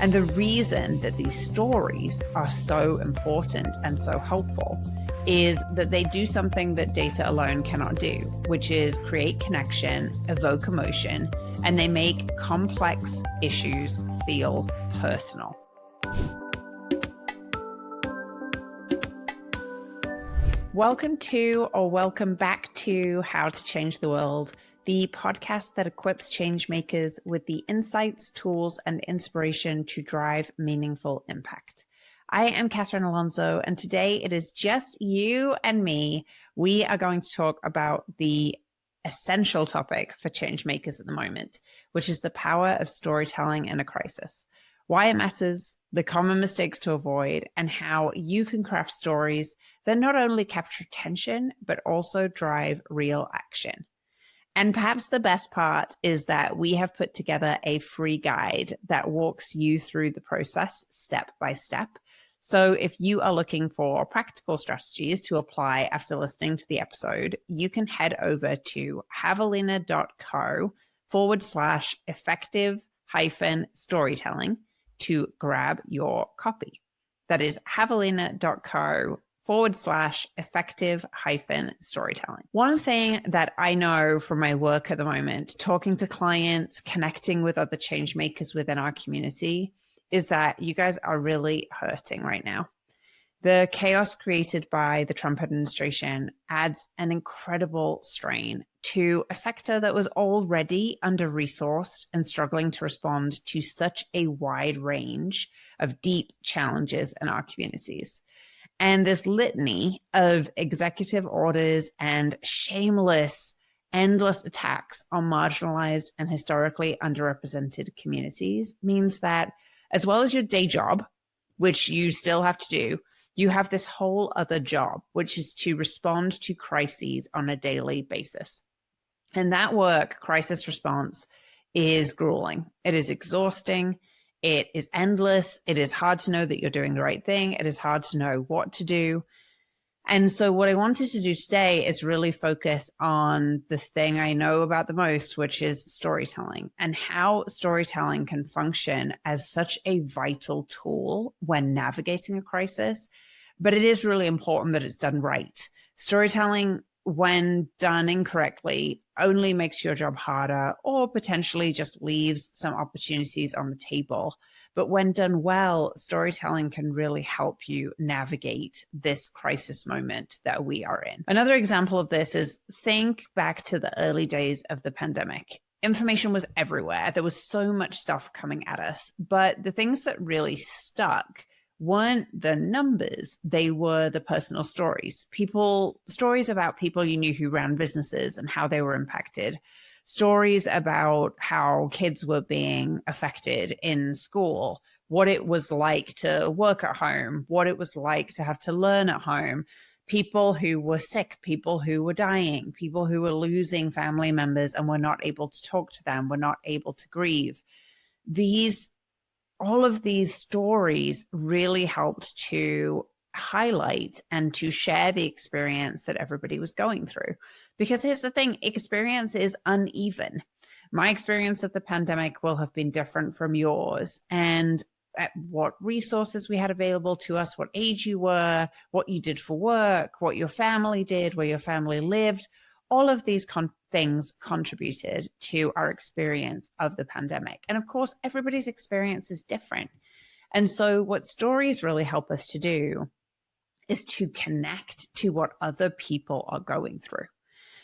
And the reason that these stories are so important and so helpful is that they do something that data alone cannot do, which is create connection, evoke emotion, and they make complex issues feel personal. Welcome to, or welcome back to, How to Change the World, the podcast that equips changemakers with the insights, tools, and inspiration to drive meaningful impact. I am Catherine Alonzo, and today it is just you and me. We are going to talk about the essential topic for changemakers at the moment, which is the power of storytelling in a crisis, why it matters, the common mistakes to avoid, and how you can craft stories that not only capture attention, but also drive real action. And perhaps the best part is that we have put together a free guide that walks you through the process step by step. So if you are looking for practical strategies to apply after listening to the episode, you can head over to javelina.co/effective-storytelling to grab your copy. That is javelina.co/effective-storytelling. One thing that I know from my work at the moment, talking to clients, connecting with other change makers within our community, is that you guys are really hurting right now. The chaos created by the Trump administration adds an incredible strain to a sector that was already under-resourced and struggling to respond to such a wide range of deep challenges in our communities. And this litany of executive orders and shameless, endless attacks on marginalized and historically underrepresented communities means that, as well as your day job, which you still have to do, you have this whole other job, which is to respond to crises on a daily basis. And that work, crisis response, is grueling. It is exhausting. It is endless. It is hard to know that you're doing the right thing. It is hard to know what to do. And so what I wanted to do today is really focus on the thing I know about the most, which is storytelling, and how storytelling can function as such a vital tool when navigating a crisis. But it is really important that it's done right. Storytelling, when done incorrectly, only makes your job harder or potentially just leaves some opportunities on the table. But when done well, storytelling can really help you navigate this crisis moment that we are in. Another example of this is, think back to the early days of the pandemic. Information was everywhere. There was so much stuff coming at us, but the things that really stuck weren't the numbers, they were the personal stories. Stories about people you knew who ran businesses and how they were impacted. Stories about how kids were being affected in school, what it was like to work at home, what it was like to have to learn at home, people who were sick, people who were dying, people who were losing family members and were not able to talk to them, were not able to grieve. All of these stories really helped to highlight and to share the experience that everybody was going through. Because here's the thing, experience is uneven. My experience of the pandemic will have been different from yours. And at what resources we had available to us, what age you were, what you did for work, what your family did, where your family lived, all of these things contributed to our experience of the pandemic. And of course, everybody's experience is different. And so what stories really help us to do is to connect to what other people are going through,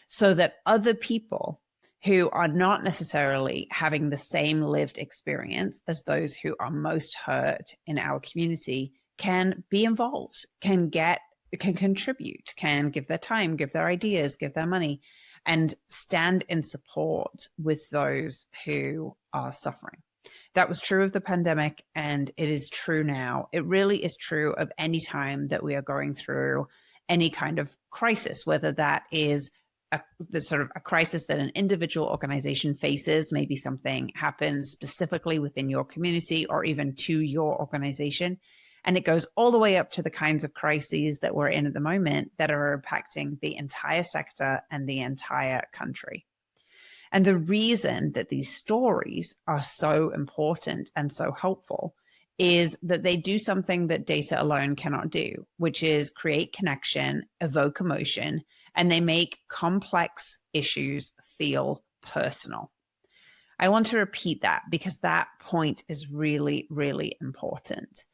so that other people who are not necessarily having the same lived experience as those who are most hurt in our community can be involved, can contribute, can give their time, give their ideas, give their money, and stand in support with those who are suffering. That was true of the pandemic, and it is true now. It really is true of any time that we are going through any kind of crisis, whether that is the sort of a crisis that an individual organization faces. Maybe something happens specifically within your community or even to your organization. And it goes all the way up to the kinds of crises that we're in at the moment that are impacting the entire sector and the entire country. And the reason that these stories are so important and so helpful is that they do something that data alone cannot do, which is create connection, evoke emotion, and they make complex issues feel personal. I want to repeat that because that point is really, really important.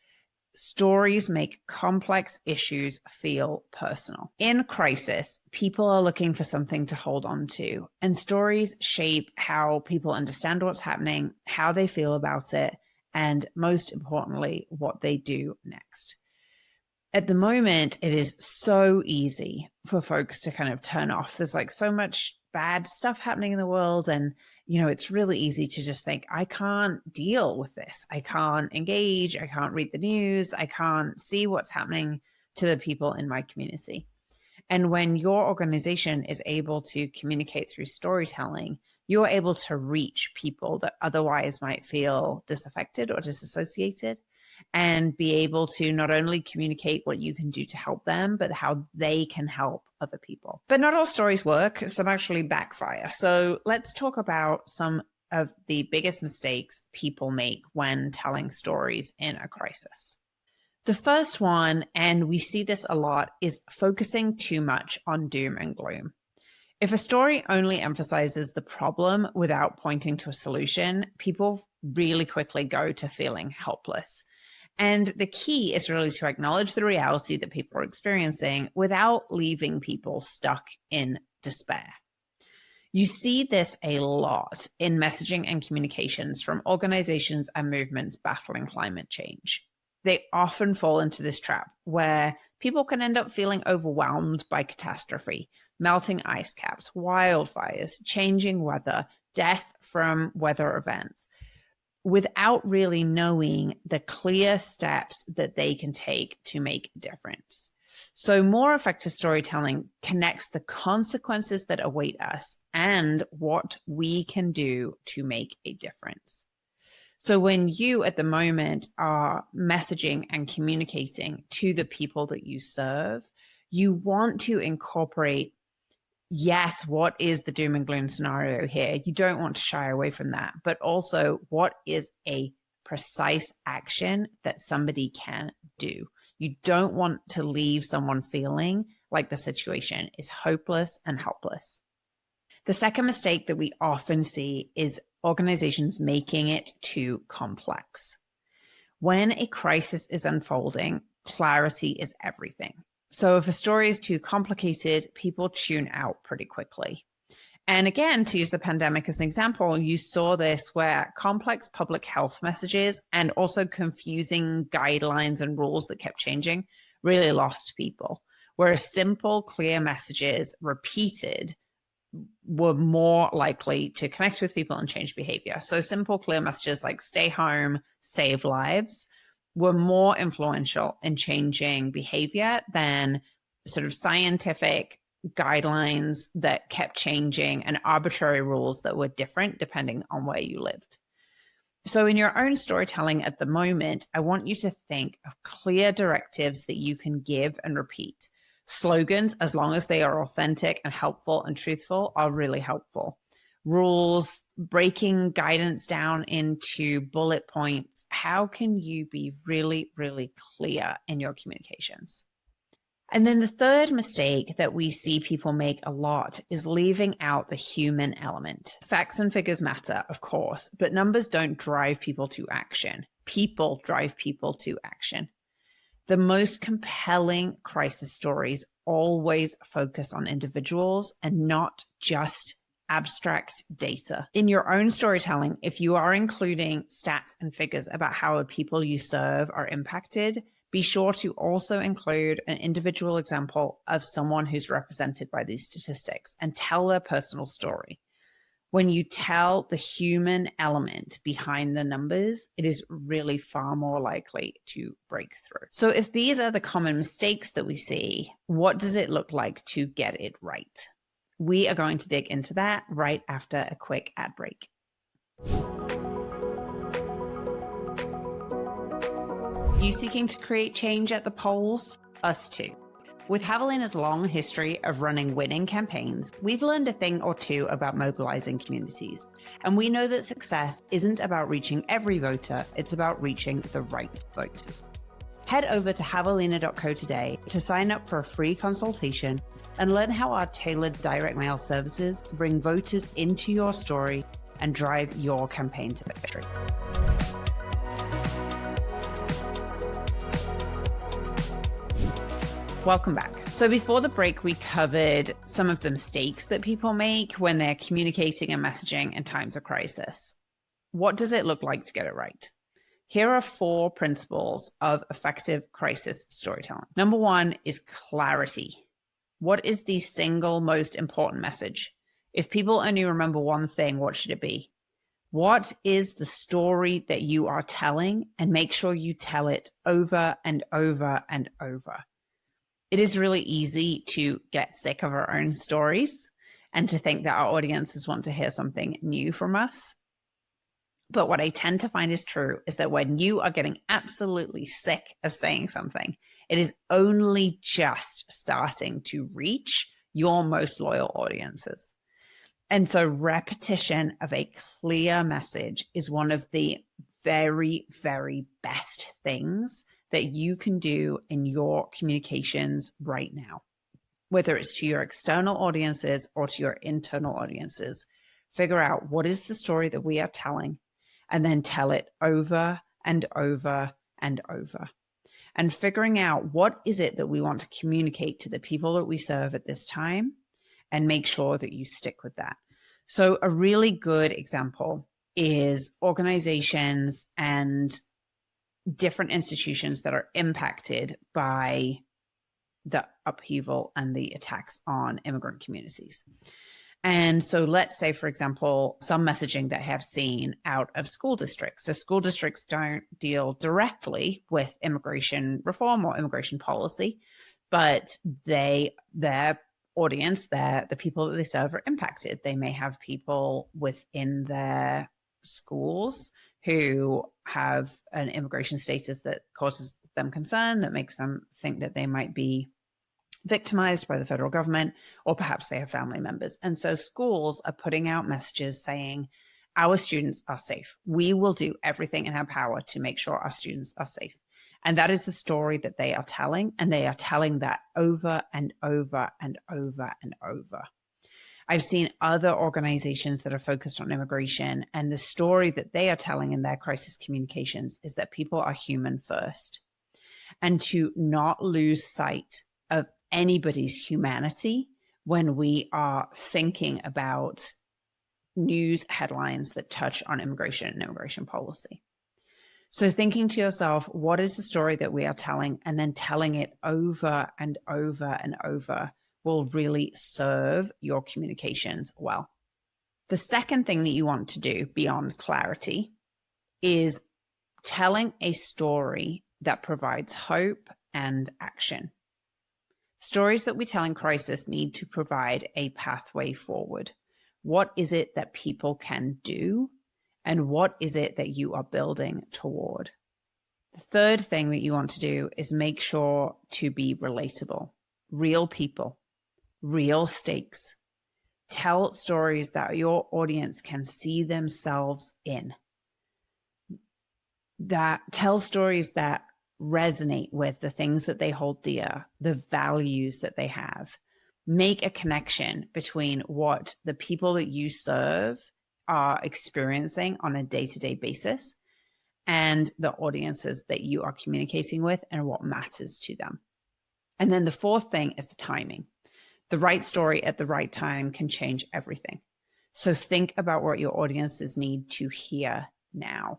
Stories make complex issues feel personal. In crisis, people are looking for something to hold on to, and stories shape how people understand what's happening, how they feel about it, and most importantly, what they do next. At the moment, it is so easy for folks to kind of turn off. There's like so much bad stuff happening in the world. And, it's really easy to just think, I can't deal with this. I can't engage. I can't read the news. I can't see what's happening to the people in my community. And when your organization is able to communicate through storytelling, you're able to reach people that otherwise might feel disaffected or disassociated, and be able to not only communicate what you can do to help them, but how they can help other people. But not all stories work. Some actually backfire. So let's talk about some of the biggest mistakes people make when telling stories in a crisis. The first one, and we see this a lot, is focusing too much on doom and gloom. If a story only emphasizes the problem without pointing to a solution, people really quickly go to feeling helpless. And the key is really to acknowledge the reality that people are experiencing without leaving people stuck in despair. You see this a lot in messaging and communications from organizations and movements battling climate change. They often fall into this trap where people can end up feeling overwhelmed by catastrophe, melting ice caps, wildfires, changing weather, death from weather events, without really knowing the clear steps that they can take to make a difference. So more effective storytelling connects the consequences that await us and what we can do to make a difference. So when you at the moment are messaging and communicating to the people that you serve, you want to incorporate, yes, what is the doom and gloom scenario here? You don't want to shy away from that, but also what is a precise action that somebody can do? You don't want to leave someone feeling like the situation is hopeless and helpless. The second mistake that we often see is organizations making it too complex. When a crisis is unfolding, clarity is everything. So if a story is too complicated, people tune out pretty quickly. And again, to use the pandemic as an example, you saw this where complex public health messages and also confusing guidelines and rules that kept changing really lost people. Whereas simple, clear messages repeated were more likely to connect with people and change behavior. So simple, clear messages like stay home, save lives were more influential in changing behavior than sort of scientific guidelines that kept changing and arbitrary rules that were different depending on where you lived. So in your own storytelling at the moment, I want you to think of clear directives that you can give and repeat. Slogans, as long as they are authentic and helpful and truthful, are really helpful. Rules, breaking guidance down into bullet points. How can you be really, really clear in your communications? And then the third mistake that we see people make a lot is leaving out the human element. Facts and figures matter, of course, but numbers don't drive people to action. People drive people to action. The most compelling crisis stories always focus on individuals and not just abstract data. In your own storytelling, if you are including stats and figures about how the people you serve are impacted, be sure to also include an individual example of someone who's represented by these statistics and tell their personal story. When you tell the human element behind the numbers, it is really far more likely to break through. So if these are the common mistakes that we see, what does it look like to get it right? We are going to dig into that right after a quick ad break. You seeking to create change at the polls? Us too. With Javelina's long history of running winning campaigns, we've learned a thing or two about mobilizing communities. And we know that success isn't about reaching every voter, it's about reaching the right voters. Head over to javelina.co today to sign up for a free consultation and learn how our tailored direct mail services bring voters into your story and drive your campaign to victory. Welcome back. So before the break, we covered some of the mistakes that people make when they're communicating and messaging in times of crisis. What does it look like to get it right? Here are 4 principles of effective crisis storytelling. Number 1 is clarity. What is the single most important message? If people only remember one thing, what should it be? What is the story that you are telling? And make sure you tell it over and over and over. It is really easy to get sick of our own stories and to think that our audiences want to hear something new from us. But what I tend to find is true is that when you are getting absolutely sick of saying something, it is only just starting to reach your most loyal audiences. And so repetition of a clear message is one of the very, very best things that you can do in your communications right now, whether it's to your external audiences or to your internal audiences. Figure out what is the story that we are telling, and then tell it over and over and over. And figuring out what is it that we want to communicate to the people that we serve at this time, and make sure that you stick with that. So a really good example is organizations and different institutions that are impacted by the upheaval and the attacks on immigrant communities. And so let's say, for example, some messaging that I have seen out of school districts. So school districts don't deal directly with immigration reform or immigration policy, but their audience, the people that they serve are impacted. They may have people within their schools who have an immigration status that causes them concern, that makes them think that they might be victimized by the federal government, or perhaps they have family members. And so schools are putting out messages saying, our students are safe. We will do everything in our power to make sure our students are safe. And that is the story that they are telling. And they are telling that over and over and over and over. I've seen other organizations that are focused on immigration, and the story that they are telling in their crisis communications is that people are human first, and to not lose sight of anybody's humanity when we are thinking about news headlines that touch on immigration and immigration policy. So thinking to yourself, what is the story that we are telling, and then telling it over and over and over will really serve your communications well. The second thing that you want to do beyond clarity is telling a story that provides hope and action. Stories that we tell in crisis need to provide a pathway forward. What is it that people can do? And what is it that you are building toward? The third thing that you want to do is make sure to be relatable. Real people, real stakes. Tell stories that your audience can see themselves in. Tell stories that resonate with the things that they hold dear, the values that they have. Make a connection between what the people that you serve are experiencing on a day-to-day basis and the audiences that you are communicating with and what matters to them. And then the fourth thing is the timing. The right story at the right time can change everything. So think about what your audiences need to hear now.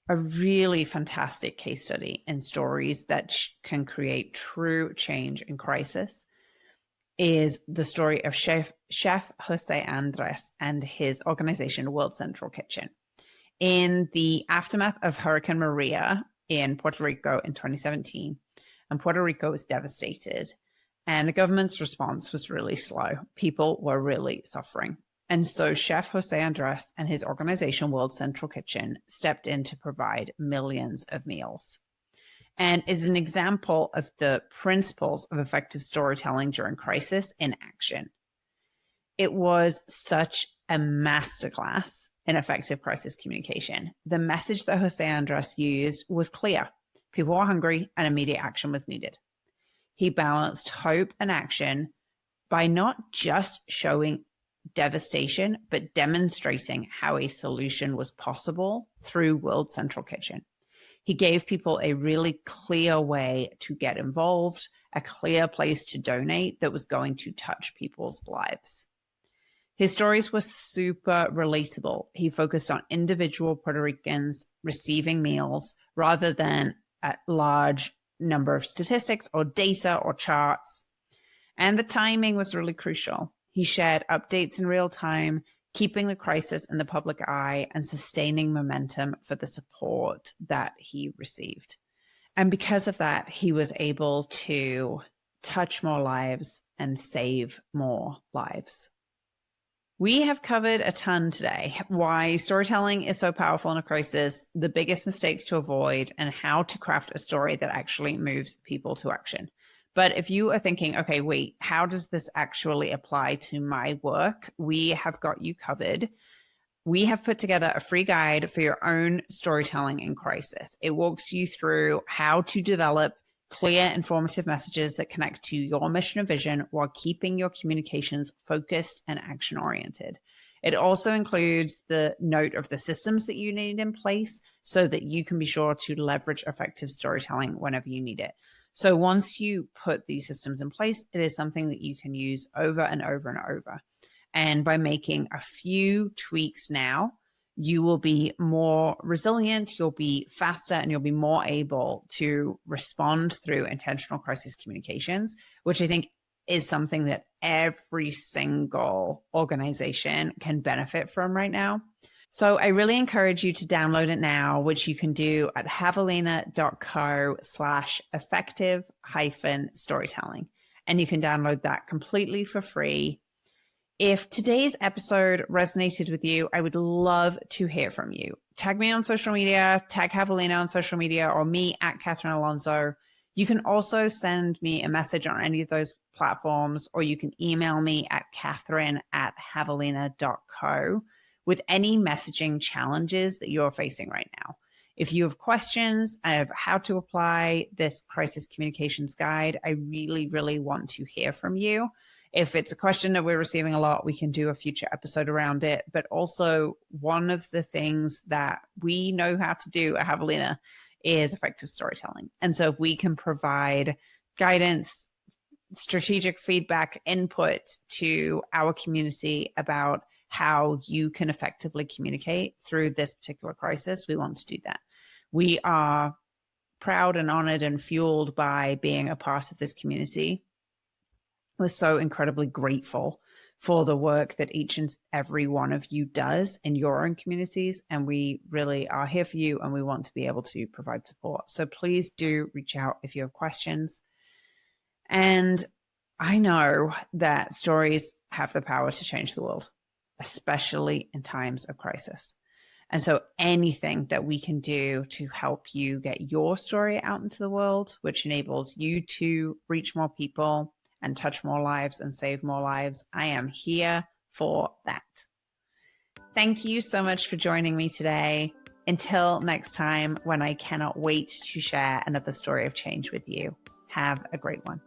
A really fantastic case study in stories that can create true change in crisis is the story of Chef Jose Andres and his organization, World Central Kitchen. In the aftermath of Hurricane Maria in Puerto Rico in 2017, and Puerto Rico was devastated, and the government's response was really slow. People were really suffering. And so Chef Jose Andres and his organization, World Central Kitchen, stepped in to provide millions of meals. and is an example of the principles of effective storytelling during crisis in action. It was such a masterclass in effective crisis communication. The message that Jose Andres used was clear. People were hungry and immediate action was needed. He balanced hope and action by not just showing devastation, but demonstrating how a solution was possible through World Central Kitchen. He gave people a really clear way to get involved, a clear place to donate that was going to touch people's lives. His stories were super relatable. He focused on individual Puerto Ricans receiving meals rather than a large number of statistics or data or charts. And the timing was really crucial. He shared updates in real time, keeping the crisis in the public eye and sustaining momentum for the support that he received. And because of that, he was able to touch more lives and save more lives. We have covered a ton today: why storytelling is so powerful in a crisis, the biggest mistakes to avoid, and how to craft a story that actually moves people to action. But if you are thinking, okay, wait, how does this actually apply to my work? We have got you covered. We have put together a free guide for your own storytelling in crisis. It walks you through how to develop clear, informative messages that connect to your mission and vision while keeping your communications focused and action-oriented. It also includes the note of the systems that you need in place so that you can be sure to leverage effective storytelling whenever you need it. So once you put these systems in place, it is something that you can use over and over and over. And by making a few tweaks now, you will be more resilient, you'll be faster, and you'll be more able to respond through intentional crisis communications, which I think is something that every single organization can benefit from right now. So I really encourage you to download it now, which you can do at javelina.co/effective-storytelling. And you can download that completely for free. If today's episode resonated with you, I would love to hear from you. Tag me on social media, tag Javelina on social media, or me at Catherine Alonzo. You can also send me a message on any of those platforms, or you can email me at catherine@javelina.co with any messaging challenges that you're facing right now. If you have questions of how to apply this crisis communications guide, I really, really want to hear from you. If it's a question that we're receiving a lot, we can do a future episode around it. But also, one of the things that we know how to do at Javelina is effective storytelling. And so if we can provide guidance, strategic feedback, input to our community about how you can effectively communicate through this particular crisis, we want to do that. We are proud and honored and fueled by being a part of this community. We're so incredibly grateful for the work that each and every one of you does in your own communities. And we really are here for you, and we want to be able to provide support. So please do reach out if you have questions. And I know that stories have the power to change the world, especially in times of crisis. And so anything that we can do to help you get your story out into the world, which enables you to reach more people and touch more lives and save more lives, I am here for that. Thank you so much for joining me today. Until next time, when I cannot wait to share another story of change with you. Have a great one.